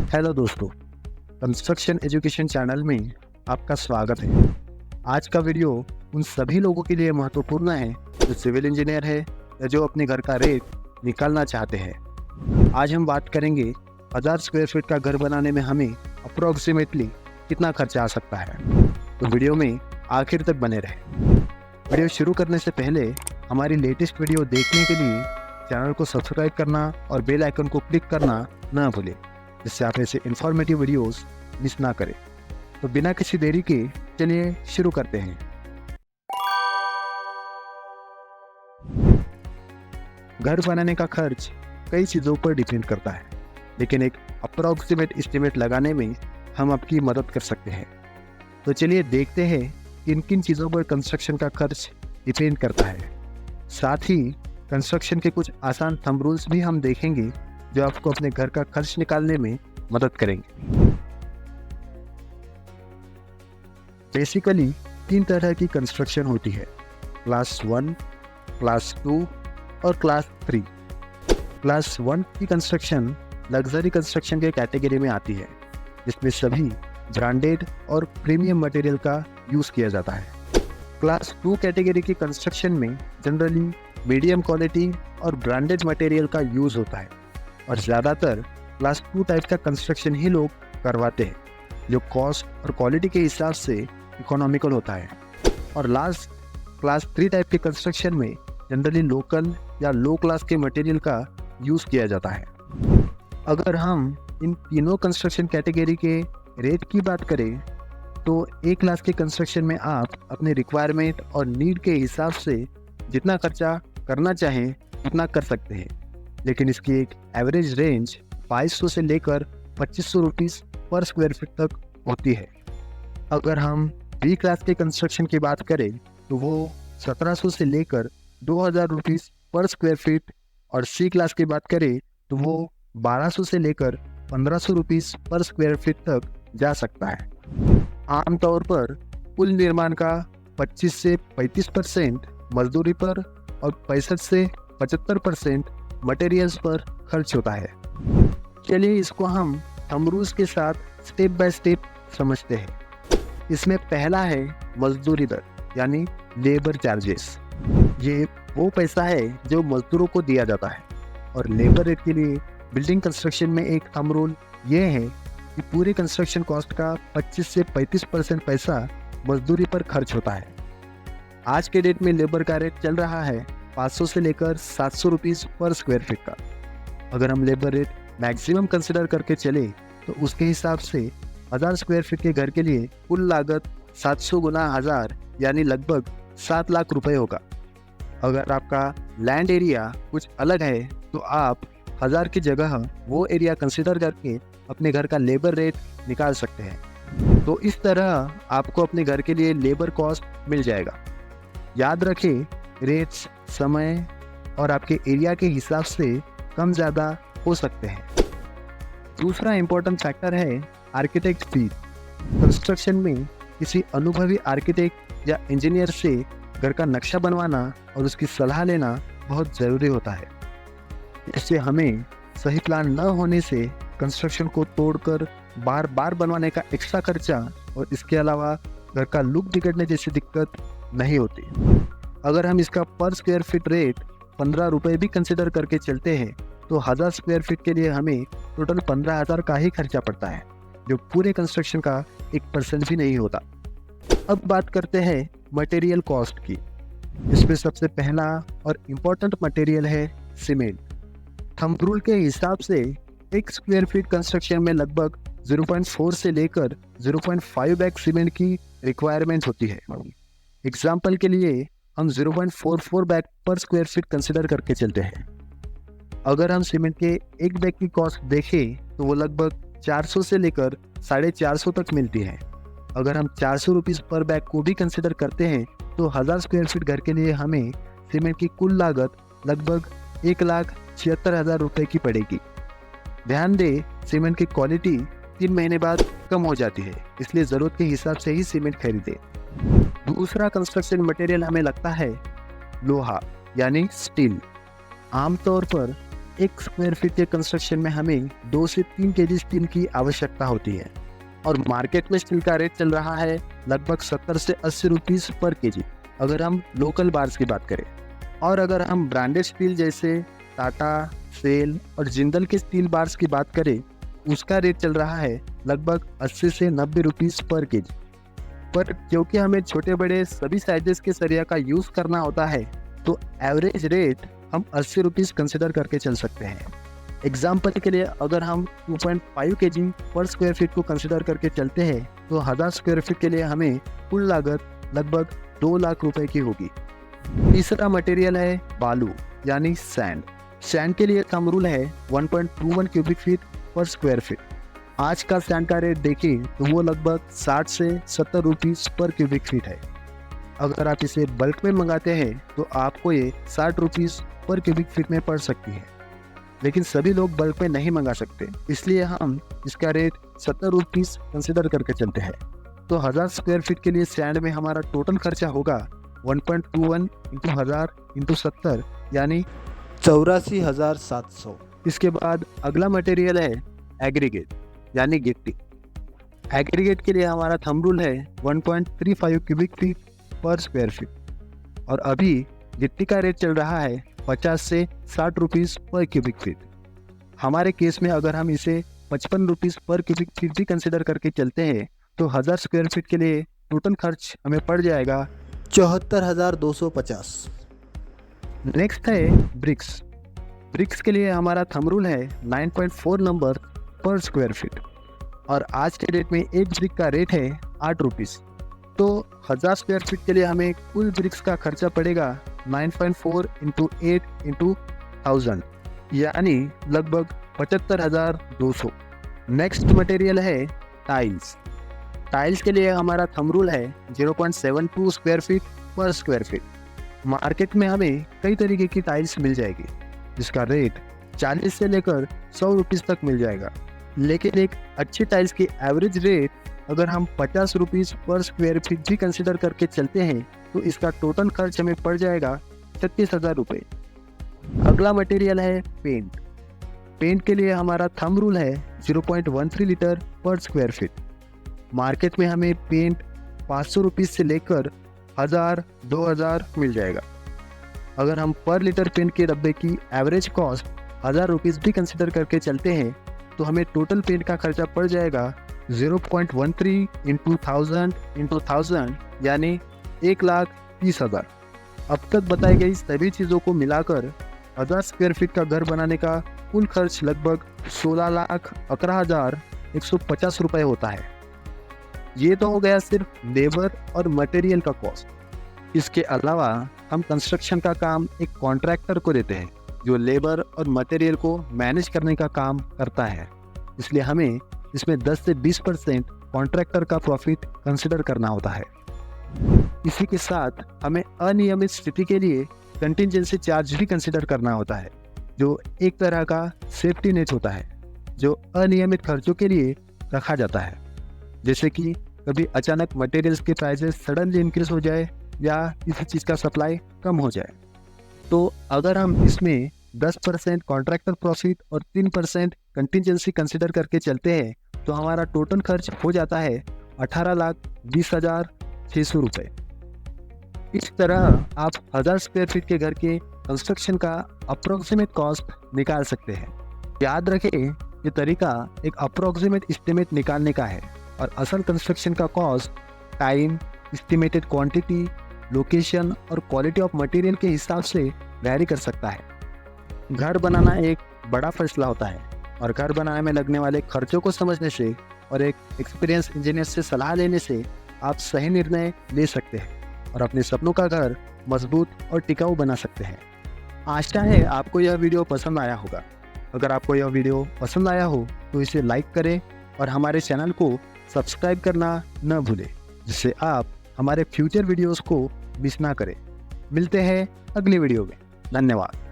Hello दोस्तों, construction education channel में आपका स्वागत है। आज का वीडियो उन सभी लोगों के लिए महत्वपूर्ण है जो सिविल इंजीनियर है या जो अपने घर का रेट निकालना चाहते हैं। आज हम बात करेंगे 1000 स्क्वायर फीट का घर बनाने में हमें अप्रोक्सीमेटली कितना खर्चा आ सकता है। तो वीडियो में आखिर तक बने रहें। वीडियो शुरू करने से पहले हमारी लेटेस्ट वीडियो देखने के लिए चैनल को सब्सक्राइब करना और बेल आइकन को क्लिक करना ना भूलें, जिससे आप ऐसे इंफॉर्मेटिव वीडियोस मिस ना करें। तो बिना किसी देरी के चलिए शुरू करते हैं। घर बनाने का खर्च कई चीज़ों पर डिपेंड करता है, लेकिन एक अप्रोक्सीमेट एस्टिमेट लगाने में हम आपकी मदद कर सकते हैं। तो चलिए देखते हैं किन किन चीज़ों पर कंस्ट्रक्शन का खर्च डिपेंड करता है। साथ ही कंस्ट्रक्शन के कुछ आसान थंब रूल्स भी हम देखेंगे जो आपको अपने घर का खर्च निकालने में मदद करेंगे। बेसिकली 3 तरह की कंस्ट्रक्शन होती है, क्लास 1, क्लास 2 और क्लास 3। क्लास 1 की कंस्ट्रक्शन लग्जरी कंस्ट्रक्शन के कैटेगरी में आती है, जिसमें सभी ब्रांडेड और प्रीमियम मटेरियल का यूज़ किया जाता है। क्लास 2 कैटेगरी की कंस्ट्रक्शन में जनरली मीडियम क्वालिटी और ब्रांडेड मटेरियल का यूज़ होता है, और ज़्यादातर क्लास 2 टाइप का कंस्ट्रक्शन ही लोग करवाते हैं, जो कॉस्ट और क्वालिटी के हिसाब से इकोनॉमिकल होता है। और लास्ट क्लास 3 टाइप के कंस्ट्रक्शन में जनरली लोकल या लो क्लास के मटेरियल का यूज़ किया जाता है। अगर हम इन तीनों कंस्ट्रक्शन कैटेगरी के रेट की बात करें तो ए क्लास के कंस्ट्रक्शन में आप अपने रिक्वायरमेंट और नीड के हिसाब से जितना खर्चा करना चाहें उतना कर सकते हैं, लेकिन इसकी एक एवरेज रेंज 2200 से लेकर 2500 रुपीज़ पर स्क्वायर फीट तक होती है। अगर हम बी क्लास के कंस्ट्रक्शन की बात करें तो वो 1700 से लेकर 2000 रुपीज़ पर स्क्वायर फीट, और सी क्लास की बात करें तो वो 1200 से लेकर 1500 रुपीज़ पर स्क्वायर फीट तक जा सकता है। आमतौर पर कुल निर्माण का 25 से 35% मजदूरी पर और 65 से 75% मटेरियल्स पर खर्च होता है। चलिए इसको हम थंब रूल्स के साथ स्टेप बाय स्टेप समझते हैं। इसमें पहला है मजदूरी दर, यानी लेबर चार्जेस। ये वो पैसा है जो मजदूरों को दिया जाता है, और लेबर रेट के लिए बिल्डिंग कंस्ट्रक्शन में एक थंब रूल ये है कि पूरे कंस्ट्रक्शन कॉस्ट का 25 से 35% पैसा मजदूरी पर खर्च होता है। आज के डेट में लेबर का रेट चल रहा है 500 से लेकर 700 रुपीज़ पर स्क्वायर फीट का। अगर हम लेबर रेट मैक्सिमम कंसिडर करके चले तो उसके हिसाब से 1000 स्क्वायर फीट के घर के लिए कुल लागत 700 गुना 1000 यानी लगभग 7 लाख रुपए होगा। अगर आपका लैंड एरिया कुछ अलग है तो आप 1000 की जगह वो एरिया कंसिडर करके अपने घर का लेबर रेट निकाल सकते हैं। तो इस तरह आपको अपने घर के लिए लेबर कॉस्ट मिल जाएगा। याद रखें, रेट्स समय और आपके एरिया के हिसाब से कम ज़्यादा हो सकते हैं। दूसरा इम्पोर्टेंट फैक्टर है आर्किटेक्ट फीस। कंस्ट्रक्शन में किसी अनुभवी आर्किटेक्ट या इंजीनियर से घर का नक्शा बनवाना और उसकी सलाह लेना बहुत ज़रूरी होता है। इससे हमें सही प्लान न होने से कंस्ट्रक्शन को तोड़कर बार बार बनवाने का एक्स्ट्रा खर्चा और इसके अलावा घर का लुक बिगड़ने जैसी दिक्कत नहीं होती। अगर हम इसका पर स्क्वायर फीट रेट 15 रुपये भी कंसिडर करके चलते हैं तो 1000 स्क्वायर फीट के लिए हमें टोटल 15,000 का ही खर्चा पड़ता है, जो पूरे कंस्ट्रक्शन का 1% भी नहीं होता। अब बात करते हैं मटेरियल कॉस्ट की। इसमें सबसे पहला और इम्पोर्टेंट मटेरियल है सीमेंट। थंब रूल के हिसाब से एक स्क्वायर फीट कंस्ट्रक्शन में लगभग 0.4 से लेकर 0.5 बैग सीमेंट की रिक्वायरमेंट होती है। एग्जाम्पल के लिए हम 0.44 बैग पर स्क्वायर फीट कंसिडर करके चलते हैं। अगर हम सीमेंट के एक बैग की कॉस्ट देखें तो वो लगभग 400 से लेकर 450 तक मिलती है। अगर हम 400 रुपीज़ पर बैग को भी कंसिडर करते हैं तो 1000 स्क्वायर फीट घर के लिए हमें सीमेंट की कुल लागत लगभग 1,76,000 रुपये की पड़ेगी। ध्यान दें, सीमेंट की क्वालिटी 3 महीने बाद कम हो जाती है, इसलिए ज़रूरत के हिसाब से ही सीमेंट खरीदें। दूसरा कंस्ट्रक्शन मटेरियल हमें लगता है लोहा, यानी स्टील। आमतौर पर 1 स्क्वायर फीट के कंस्ट्रक्शन में हमें 2 से 3 केजी स्टील की आवश्यकता होती है और मार्केट में स्टील का रेट चल रहा है लगभग 70 से 80 रुपीज़ पर केजी अगर हम लोकल बार्स की बात करें। और अगर हम ब्रांडेड स्टील जैसे टाटा, सेल और जिंदल के स्टील बार्स की बात करें, उसका रेट चल रहा है लगभग 80 से 90 रुपीज़ पर केजी। पर क्योंकि हमें छोटे बड़े सभी साइजेस के सरिया का यूज़ करना होता है, तो एवरेज रेट हम 80 रुपीज़ कंसिडर करके चल सकते हैं। एग्जाम्पल के लिए अगर हम 2.5 केजी पर स्क्वायर फीट को कंसिडर करके चलते हैं, तो 1000 स्क्वायर फीट के लिए हमें कुल लागत लगभग 2 लाख रुपए की होगी। तीसरा मटेरियल है बालू यानी सैंड। सैंड के लिए थंब रूल है 1.21 क्यूबिक फीट पर स्क्वायर फीट। आज का सैंड का रेट देखें तो वो लगभग 60 से 70 रुपीज़ पर क्यूबिक फीट है। अगर आप इसे बल्क में मंगाते हैं तो आपको ये 60 रुपीज़ पर क्यूबिक फीट में पड़ सकती है, लेकिन सभी लोग बल्क में नहीं मंगा सकते, इसलिए हम इसका रेट 70 रुपीज़ कंसिडर करके चलते हैं। तो 1000 स्क्वायर फीट के लिए सैंड में हमारा टोटल खर्चा होगा 1.21 इंटू 1000 इंटू 70 यानी 84,700। इसके बाद अगला मटेरियल है एग्रीगेट यानी गिट्टी। एग्रीगेट के लिए हमारा थंब रूल है 1.35 क्यूबिक फीट पर स्क्वायर फीट और अभी गिट्टी का रेट चल रहा है 50 से 60 रुपीज़ पर क्यूबिक फीट। हमारे केस में अगर हम इसे 55 रुपीज़ पर क्यूबिक फीट भी कंसिडर करके चलते हैं तो 1000 स्क्वायर फीट के लिए टोटल खर्च हमें पड़ जाएगा 74,250। नेक्स्ट है ब्रिक्स। ब्रिक्स के लिए हमारा थंब रूल है 9.4 नंबर पर स्क्वायर फीट और आज के डेट में एक ब्रिक का रेट है 8 रुपीज़। तो 1000 स्क्वायर फीट के लिए हमें कुल ब्रिक्स का खर्चा पड़ेगा 9.4 इंटू 8 इंटू 1000 यानी लगभग 75,200। नेक्स्ट मटेरियल है टाइल्स। टाइल्स के लिए हमारा थंब रूल है 0.72 स्क्वायर फीट पर स्क्वायर फीट। मार्केट में हमें कई तरीके की टाइल्स मिल जाएगी जिसका रेट 40 से लेकर 100 रुपीज़ तक मिल जाएगा, लेकिन एक अच्छी टाइल्स की एवरेज रेट अगर हम 50 रुपीज़ पर स्क्वायर फीट भी कंसिडर करके चलते हैं तो इसका टोटल खर्च हमें पड़ जाएगा 36,000 रुपये। अगला मटेरियल है पेंट। पेंट के लिए हमारा थंब रूल है 0.13 लीटर पर स्क्वायर फीट। मार्केट में हमें पेंट 500 रुपीज़ से लेकर 1000, 2000 मिल जाएगा। अगर हम पर लीटर पेंट के डब्बे की एवरेज कॉस्ट 1000 रुपीज़ भी कंसिडर करके चलते हैं तो हमें टोटल पेंट का खर्चा पड़ जाएगा 0.13 इंटू 1000 इंटू 1000 यानी 1,30,000। अब तक बताई गई सभी चीज़ों को मिलाकर 1000 स्क्वायर फीट का घर बनाने का कुल खर्च लगभग 16,11,150 रुपये होता है। ये तो हो गया सिर्फ लेबर और मटेरियल का कॉस्ट। इसके अलावा हम कंस्ट्रक्शन का काम एक कॉन्ट्रैक्टर को देते हैं जो लेबर और मटेरियल को मैनेज करने का काम करता है, इसलिए हमें इसमें 10 से 20% कॉन्ट्रैक्टर का प्रॉफिट कंसिडर करना होता है। इसी के साथ हमें अनियमित स्थिति के लिए कंटिजेंसी चार्ज भी कंसिडर करना होता है, जो एक तरह का सेफ्टी नेट होता है जो अनियमित खर्चों के लिए रखा जाता है, जैसे कि कभी अचानक मटेरियल्स के प्राइसेस सडनली इंक्रीज हो जाए या किसी चीज़ का सप्लाई कम हो जाए। तो अगर हम इसमें 10% कॉन्ट्रैक्टर प्रॉफिट और 3% कंटिजेंसी कंसिडर करके चलते हैं तो हमारा टोटल खर्च हो जाता है 18,20,600 रुपये। इस तरह आप 1000 स्क्वायर फीट के घर के कंस्ट्रक्शन का अप्रोक्सीमेट कॉस्ट निकाल सकते हैं। याद रखें, ये तरीका एक अप्रोक्सीमेट एस्टिमेट निकालने का है और असल कंस्ट्रक्शन का cost time, estimated quantity, location और क्वालिटी ऑफ मटेरियल के हिसाब से वैरी कर सकता है। घर बनाना एक बड़ा फैसला होता है और घर बनाने में लगने वाले खर्चों को समझने से और एक एक्सपीरियंस इंजीनियर से सलाह लेने से आप सही निर्णय ले सकते हैं और अपने सपनों का घर मजबूत और टिकाऊ बना सकते हैं। आशा है आपको यह वीडियो पसंद आया होगा। अगर आपको यह वीडियो पसंद आया हो तो इसे लाइक करें और हमारे चैनल को सब्सक्राइब करना न भूलें, जिससे आप हमारे फ्यूचर वीडियोस को मिस ना करें। मिलते हैं अगली वीडियो में। धन्यवाद।